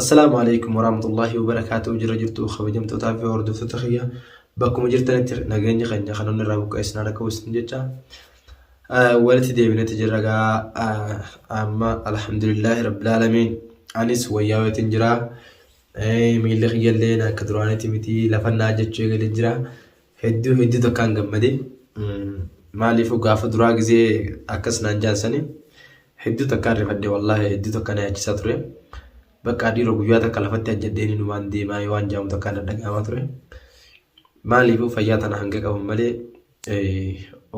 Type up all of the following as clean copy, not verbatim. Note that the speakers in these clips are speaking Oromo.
السلام عليكم ورحمة الله وبركاته. جرجرتو خبجمتو تافي وردو تتخيا بكم جرتني نغني خنيا خنون رابو كايسنا ركو سنجتا ولتي دي بنت جرغا اما الحمد لله رب العالمين انس وياو تنجرا ميل خيلنا كدراني تيمتي لفنا جچو جرا هدو تكان غمدي مالي فو غاف درا غزي اكسنا جانسني هدو تكان رفدي والله هدو تكان ياچ ساتري bakka dhiiroo guyyaa takka lafatti ajjaddeeni numaan deemaa yoo waan jaamu takka dadhagamaa ture. Maaliifuu fayyaa tana hanga qaban malee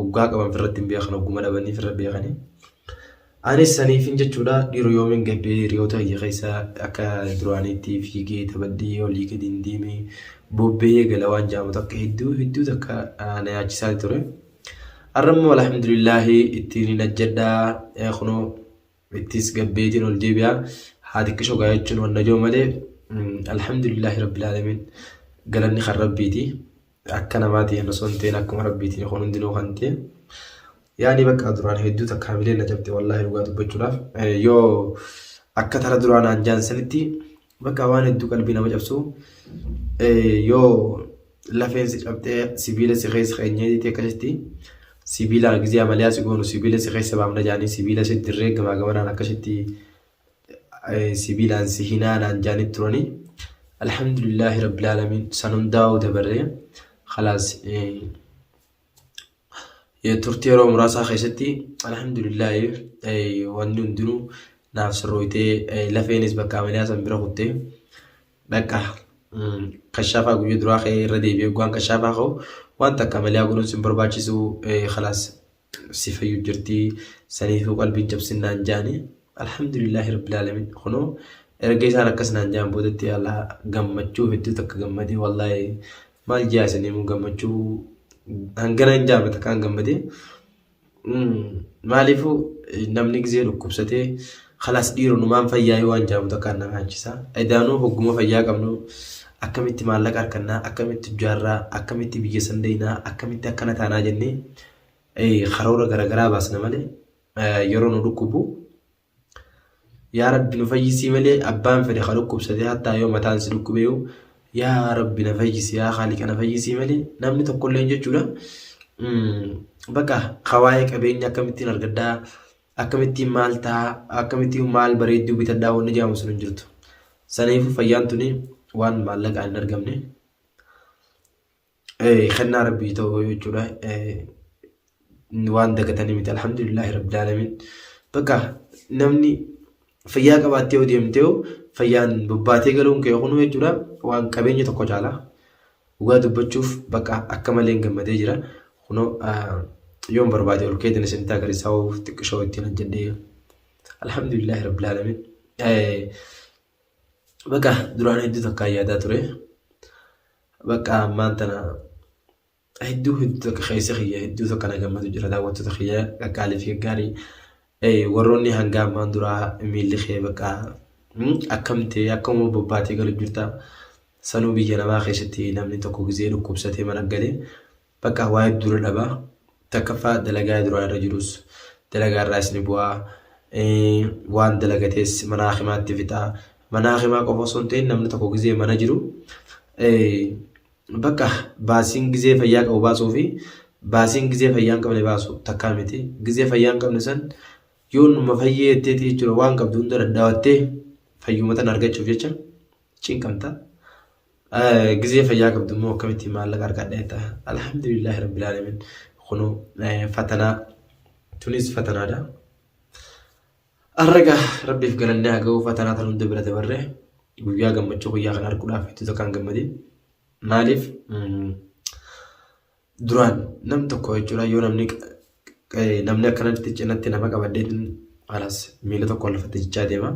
oggaa qaban firratti hin beekan ogguma dhabanii firra beekanii. Anis saniifin jechuudha dhiiroo yoomiin gabbee hiriyoota hiyya keessa akka duraaniitti fiigee tabaddee olii gadi hin deemee bobbee gala waan jaamu takka hedduu takka na yaachisaa ture. Arrammoo alhamdulillaahi ittiin ajjaddaa kunoo ittis gabbeetiin ol deebi'aa. هذه كشو قايتشون والنجوم مالي الحمد لله رب العالمين قالني خربيتي أكنا ماتي أنا صنتين أكم ربيتي يخونون دلو خنتي يعني بك أدران هدو تكاملين نجبتي والله الوقت بجلاف يو أكثر أدران عن جان سنتي بك أوان هدو قلبي نمجبسو يو لفين سجبتي سبيلة سخيس خينيدي تكشتي سبيلة غزي عمليا سيقولوا سبيلة سخيس سبام نجاني سبيلة سدرق ما قمنا نكشتي سبيلان سهنان عن جانب تروني الحمد لله رب العالمين سنون داود بري خلاص ترتيرو مراسا خيستي الحمد لله وانون دنو نفس رويتي لفينيس بكا عمليا سنبرا خوتي بكا كشافا قوي دراخي ردي بيقوان كشافا خو وانتا كامليا قولون سنبرا باچسو خلاص سيفيو جرتي سنيفو قلبي جبسنان جاني الحمد لله رب العالمين خنو ارجيسان كسنان جام بودتي الله غمچو هدو تك غمدي والله مال جاسني مو غمچو انغران جام تكان غمدي مالفو نمني غزي ركبسته خلاص ديرو نمان فياي وان جام تكان نانچسا ايدانو حكمو فيا قمنو اكمتي مالك اركنا اكمتي جارا اكمتي بيسندينا اكمتي كنا تانا جني اي خرورا غرغرا باسنا مالي يرونو ركبو يا رب نفيسي ملي أبان فري خلوكم بسدي حتى يوم متان سلوكم بيو يا رب نفيسي يا خالق نفيسي ملي نامني تقول لين جولا بقى خوايك أبين أكمتين الغدا أكمتين مالتا أكمتين مال بريدو بتداو نجام سنجرتو سنيفو فيانتوني وان مالك عن نرجمني خلنا ربي تو جولا وان دقتني مت الحمد لله رب العالمين بقى نامني فيا قباتي وديمتيو فيان بباتي قالون كي يخونو يجورا وان كابيني تقو جالا وقادو بچوف بقى أكمالين قمدي جرا خونو يوم بربادي وركيد نسنتا قريساو تكشو التين الجدية الحمد لله رب العالمين بقى دران هدو تكايا داتوري بقى مانتنا هدو تك خيسخية هدو تكنا قمدو جرا داوتو تخيا قالي في قاري warroonni hanga mandura miilli khee baqa akkamte akkamu bobbaatee galu jirta sanuu biyya namaa keessatti namni tokko gizee dhukkubsatee mana galee baqa waa'ee dura dhaba takkaffaa dalagaa dura irra jirus dalagaa irraa isni bu'aa waan dalagatees mana hakimaatti fixaa mana hakimaa qofa osoo hin ta'in namni tokko gizee mana jiru baqa baasiin gizee fayyaa qabu baasuu fi baasiin gizee fayyaa hin qabne baasu takkaa miti gizee fayyaa hin qabne san yoon mafayyee teeti jechuudha waan qabdu hunda daddawattee fayyumatan argachuuf jecha cinqamta gizee fayyaa qabdu immoo akkamitti maallaqa argadheeta alhamdulillahi rabbil alamin kunu fatanaa tunis fatanaadha arraga rabbiif galannee haga'u fatanaa tan hunda bira dabarre guyyaa gammachuu guyyaa kan arguudhaaf itti tokkaan gammadee maaliif duraan nam tokko jechuudha yoo namni akkanatti cinatti nama qabadee alas miila tokko lafatti jechaa deema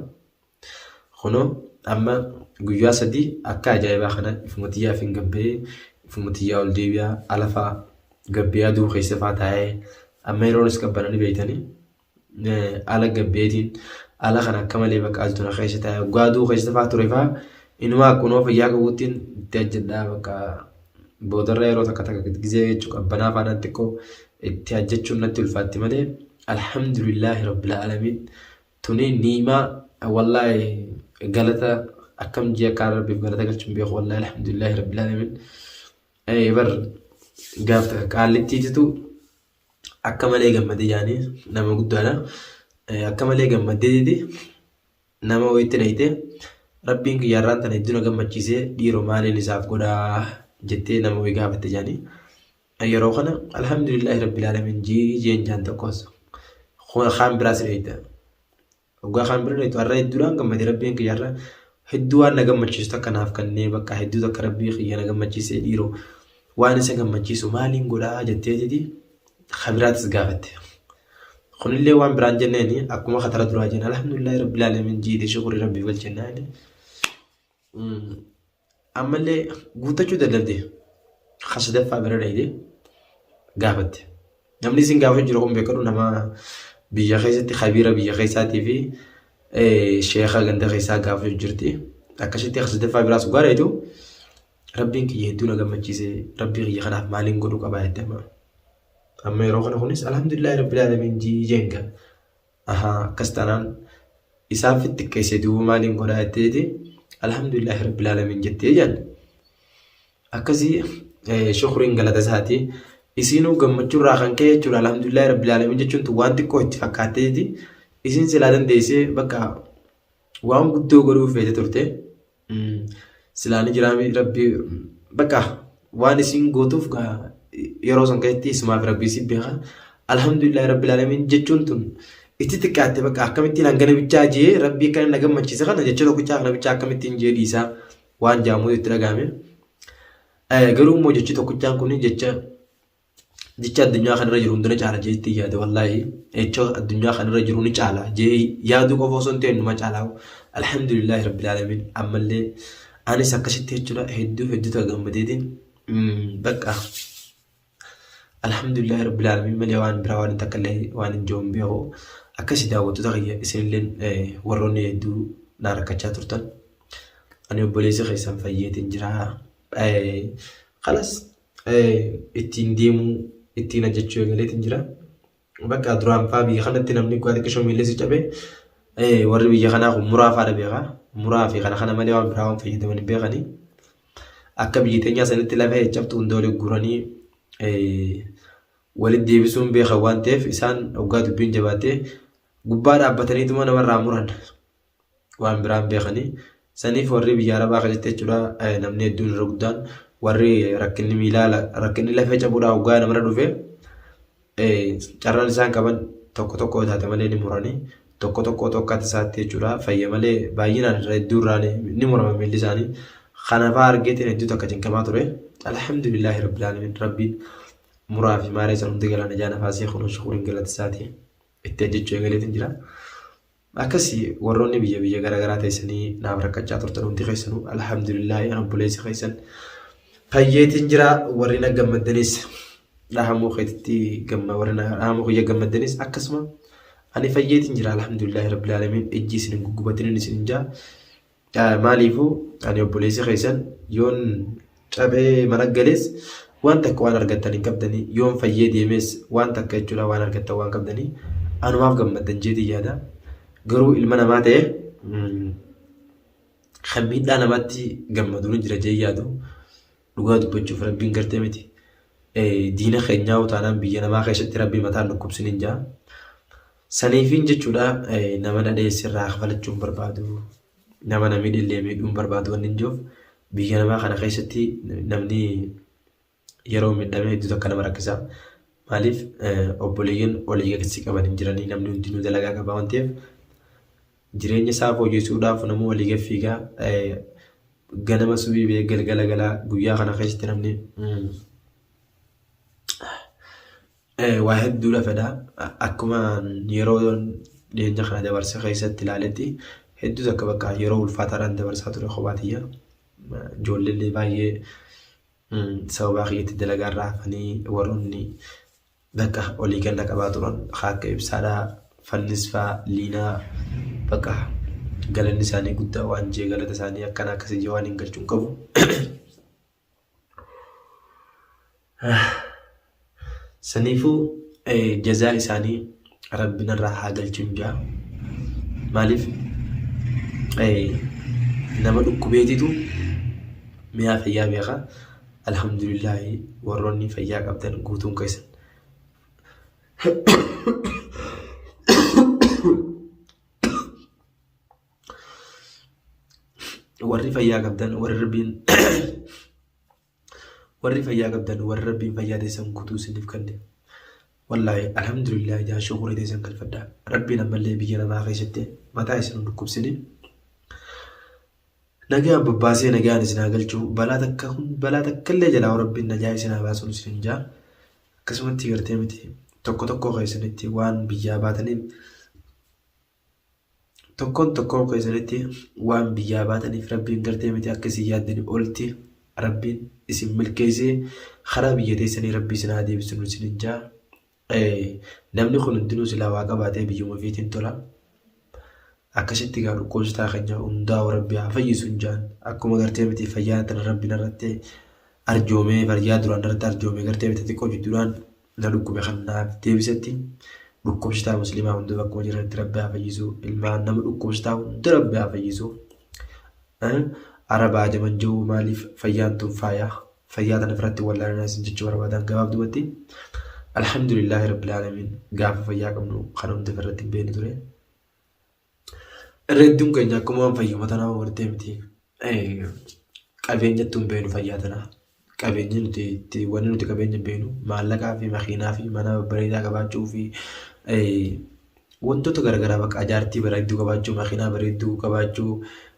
kuno amma guyyaa sadii akka ajaa'ibaa kana ifumtiyyaa fi gabbee ifumtiyyaa ol deebi'aa alafaa gabbee aduu keessa faa taa'ee amma yeroonis qabbananii beeytanii ala gabbeetiin ala kana akka malee bakka altuna keessa taa'ee gaaduu keessa faa ture faa inumaa kunoo fayyaa qabuuttiin itti ajjadhaa bakka boodarra yeroo takka gizee jechuudha qabbanaa faanaan xiqqoo itti ajjachuun natti ulfaatti malee alhamdulillahi rabbil alamin tuni niimaa wallahi galata أكم جيا كان ربي بقرأ تقول بيخ والله الحمد لله رب العالمين أي بر قافتك قال لي تيتو أكم عليه جمدي يعني نما قد أنا أكم عليه جمدي دي نما ويتنيته ربي إنك ياران تنيدنا جمد جيسه ديرو مالي نزاف قدا جتة نما ويقافت يعني أي روخنا الحمد لله رب العالمين جين جان تقص خام براس ريته وقا خام براس ريته الرئيس دوران جمد ربي إنك ياران hedduu waan na gammachiisu akka naaf kannee bakka hedduu akka rabbii xiyya na gammachiisee dhiiroo waan isa gammachiisu maaliin godhaa jetteetiti khabiraatis gaafatte. Kunillee waan biraan jenneeni akkuma katara duraa jenna alhamdulillahi rabbil alamin jiite shukurii rabbiif galchennaa. Ammallee guutachuu dadhabde kasadaffaa bira dhayde gaafatte. Namni isin gaafachuu jiru kun beekadu nama biyya keessatti khabiira biyya keessaatii fi sheekha ganda keessaa gaafachuu jirti. Akkasitti kasadaffaa biraas gaareetu rabbiin kiyya hedduu na gammachiisee rabbii kiyya kanaaf maaliin godhuu qabaa jettama. Amma yeroo kana kunis alhamdulillahi rabbil alamin jenga. Akkas taanaan isaaf xiqqeessee duuba maaliin godhaa jetteeti alhamdulillahi rabbil alamin jettee jenna. Akkasii shukuriin galata isaati. Isinuu gammachuu irraa kan ka'e jechuudha alhamdulillahi rabbil alamin jechuun waan xiqqoo itti fakkaatteeti. Isin silaa dandeessee bakka waan guddoo godhuuf feete turte. Silaan jiraami rabbii bakka waan isin gootuuf yeroo san keessatti ismaaf rabbii si beeka. Alhamdulillahi rabbil alamin jechuun tun itti xiqqaatte bakka akkamittiin hangana bichaa jee rabbii kan na gammachiise kana jecha tokkichaa kana bichaa akkamittiin jee dhiisaa waan jaamuu itti dhagaame. Garuu immoo jechi tokkichaan kun jecha addunyaa kanarra jiru hundina caala jeetti yaada wallaahi jecha addunyaa kanarra jiru ni caala jee yaaduu qofa osoo hin ta'in numa caalaa alhamdulillahi rabbil alamin ammallee anis akkasitti jechuudha hedduu gammadeetiin bakka alhamdulillahi rabbil alamin malee waan biraa waan takkallee waan hin joon beeku akkasii daawwattoota kiyya isinillee warroonni hedduu na rakkachaa turtan ani obboleessa keessan fayyeetiin jira kalas ittiin deemuu ittiin ajjechuu eegaleetiin jira bakka duraan faa biyya kanatti namni gaarii qishoo miillee si cabee warri biyya kanaa kun muraa faadha beekaa muraa fi kana malee waan biraa waan fayyadaman hin beekanii akka biyya teenyaa sanitti lafa cabtu hunda waliin guranii walitti deebisuun beekan waan ta'eef isaan waggaa dubbiin jabaatee gubbaa dhaabbataniituma namarraa muran waan biraan beekanii saniif warri biyya arabaa keessatti jechuudha namni hedduun irra guddaan warri rakkinni miilaa rakkinni lafee cabuudhaa waggaa namarra dhufe carraan isaan qaban tokko taate malee ni muranii tokko akka isaatti jechuudha fayya malee baay'inaan hedduu irraa ni murama miilli isaanii kanafaa argeetiin hedduu takka cinqamaa ture alhamdulillahi rabbil alamin rabbiin muraa fi maaree san hundi galana jaana faasii kunuun shukuriin galata isaati itti ajjechuu eegaleetiin jira. Akkasii warroonni biyya garaagaraa teessanii naaf rakkachaa turtan hundi keessanuu alhamdulillahi obboleessi keessan fayyeetiin jira warri na gammadanis dhahamuu keetitti warri dhahamuu kiyya gammadanis akkasuma ani fayyeetiin jira alhamdulillahi rabbil alamin ijji isin guggubatin isin jaa maaliifuu ani obboleessi keessan yoon cabee mana galees waan takka waan argattan hin qabdanii yoon fayyee deemes waan takka jechuudha waan argattan waan qabdanii anumaaf gammadan jeetii yaada. Garuu ilma namaa ta'e kan miidhaa namatti gammaduu ni jira jee yaadu dhugaa dubbachuuf rabbiin gartee miti. Diina keenyaa utaanaan biyya namaa keessatti rabbii mataan dhukkubsin hin jaa. Saniifiin jechuudha nama dhadheessirraa falachuun barbaadu nama namni illee miidhuun barbaadu waan hin jiruuf biyya namaa kana keessatti namni yeroo miidhamee hedduu akka nama rakkisaa. Maaliif obboleeyyan olii gadi qaban hin jiranii namni hundinuu dalagaa qaba waan ta'eef jireenya isaa fooyyessuudhaaf nama walii gaffiigaa ganama subii galgala guyyaa kana keessatti namni waa hedduudha fedha akkuma yeroo dhiyeenya kana dabarsa keessatti ilaaletti hedduu akka bakka yeroo ulfaataadhaan dabarsaa ture kophaatiyya ijoollee baay'ee sababa kiyyaatti dalagaa irraa hafanii warroonni bakka olii ganna qabaa turan akka ibsaadhaa fannisfaa liinaa bakka galanni isaanii guddaa waan jee galata isaanii akkana akkasii jee waan hin galchuun qabu. Saniifuu jazaa isaanii rabbiin irraa haa galchuun jaa maaliif nama dhukkubeetitu mi'aa fayyaa beeka. Alhamdulillahi warroonni fayyaa qabdan guutuun keessan. Warri fayyaa qabdan warri rabbiin fayyaa teessan guutuu isiniif kenne. Wallahi alhamdulillah jaa shukurii teessan galfadhaa. Rabbiin ammallee biyya namaa keessatti mataa isin dhukkubsini. Nagaan babbaasee nagaan isin haa galchuu. Balaa takka illee jalaa rabbiin najaa isin haa baasuun isin jaa. Akkasumatti gartee miti tokko keessanitti waan biyyaa baataniif tokko keessanitti waan biyyaa baataniif rabbiin gartee miti akkasii yaaddani olti rabbiin isin milkeessee karaa biyya teessanii rabbii isin haa deebisuun isin jaa. Namni kun hundinuu silaa waaqa baatee biyyuma ofiitiin tola. Akkasitti gaa dhukkubsataa keenya hundaa rabbi haa fayyisu jaan. Akkuma gartee miti fayyaa tana rabbiin irratti arjoomee fayyaa duraan irratti arjoomee gartee miti xiqqoo jidduudhaan na dhukkube kanaaf deebisetti dhukkubsataa musliimaa hunda bakkuma jiranitti rabbi haa fayyisu. Ilmaan nama dhukkubsataa hunda rabbi haa fayyisu. Arabaa jaman jiru maaliif fayyaan tun fayyaa tana irratti wallaalaan isin jechuu barbaadan gabaabdumatti. Alhamdulillahi rabbil alamin gaafa fayyaa qabnu kan hunda irratti hin beekne ture. Irreedduun keenya akkuma waan fayyuma tanaa wartee miti qabeenyatti hin beeknu fayyaa tanaa. Qabeenyi nuti wanni nuti qabeenya beeknu maallaqaa fi makiinaa fi mana bareedaa qabaachuu fi wantoota garaagaraa bakka ajaartii bareedduu qabaachuu makiinaa bareedduu qabaachuu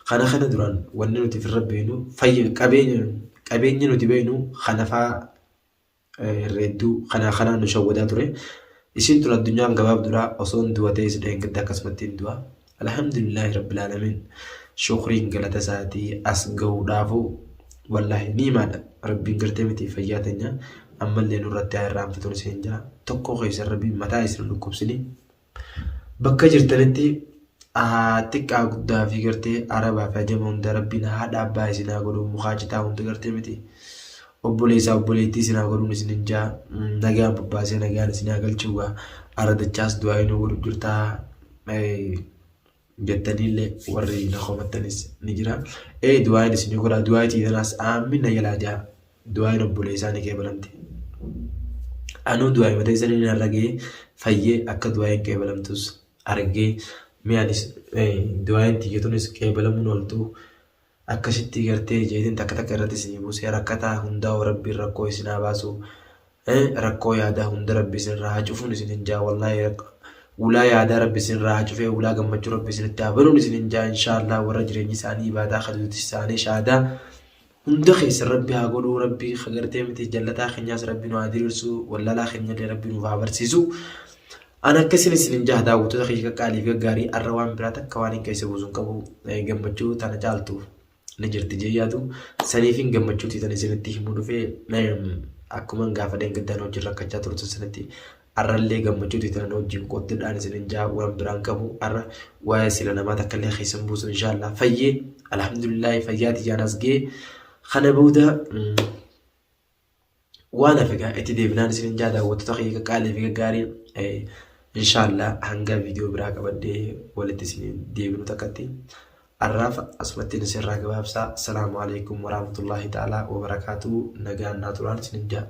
kana duraan wanni nuti firra beeknu qabeenya nuti beeknu kanafaa irreedduu kana nu shawwadaa ture. Isin tun addunyaan gabaabduraa osoo hin du'atee isin eeggadda akkasumatti hin du'a. Alhamdulillahi rabbil alamin shukriin galata isaatii as gahuudhaafu wallahi ni maadha rabbiin gartee miti fayyaa teenya ammallee nurratti haa irraanfatuun isin jira. Tokko keessa rabbiin mataa isin dhukkubsini bakka jirtanitti xiqqaa guddaa fi gartee arabaa fi ajama hunda rabbiin haadha abbaa isin haa godhu mukaa citaa hunda gartee miti obboleessaa obboleettii isin haa godhuun isin jira. Nagaan babbaasee nagaan isin haa galchuugaa aradachaas du'aa inni godhu jirtaa jettaniillee warri na komattanis ni jira. Du'aan isin godhaa du'aa tiitanaas aamin na jalaa jaa du'aan obboleessaa ni qeebalamti. Anuu du'aa mataa isaanii ni argee fayyee akka du'aan qeebalamtus argee mi'aanis du'aan tiyyatuunis qeebalamuun ooltu akkasitti gartee jeetiin takka irratti isin buusee rakkataa hundaa rabbiin rakkoo isin haa baasu. Rakkoo yaadaa hunda rabbi isin irraa haa cufuun isin hin jaa wallahi. Ulaa yaadaa rabbi isin irraa haa cufee ulaa gammachuu rabbi isin itti haa banuun isin hin jaa inshaallah. Warra jireenyi isaanii ibaadaa kadhatuutti isaanii shaadaa hunda keessa rabbi haa godhuu. Rabbi gartee miti jallataa keenyaas rabbi nu haa diriirsu wallalaa keenyallee rabbi nuuf haa barsiisu. Ana akkasin isin hin jaa daawwattoota kiyya qaqqaalii fi gaarii arra waan biraa takka waan hin keessa buusuun qabu gammachuu tana caaltu ni jirti jee yaadu saniifin gammachuu tiitan isinitti himuu dhufee akkuma gaafa deeggaddaan hojii rakkachaa turtan sanatti arrallee gammachuu tiitan hojiin qottiidhaan isin hin jaa waan biraan qabu arra waa'ee sila namaa takka illee keessan buusu inshaallah fayyee alhamdulillahi fayyaa tiyyaanas gee kana booda waan afigaa itti deebinaan isin hin jaa daawwattoota kiyya qaqqaalii fi gaarii inshaallah hanga viidiyoo biraa qabadhee walitti isin deebinu takkatti. الرافع أسمتي نسير راقبها بسا السلام عليكم ورحمة الله تعالى وبركاته نجان ناتوران سنجا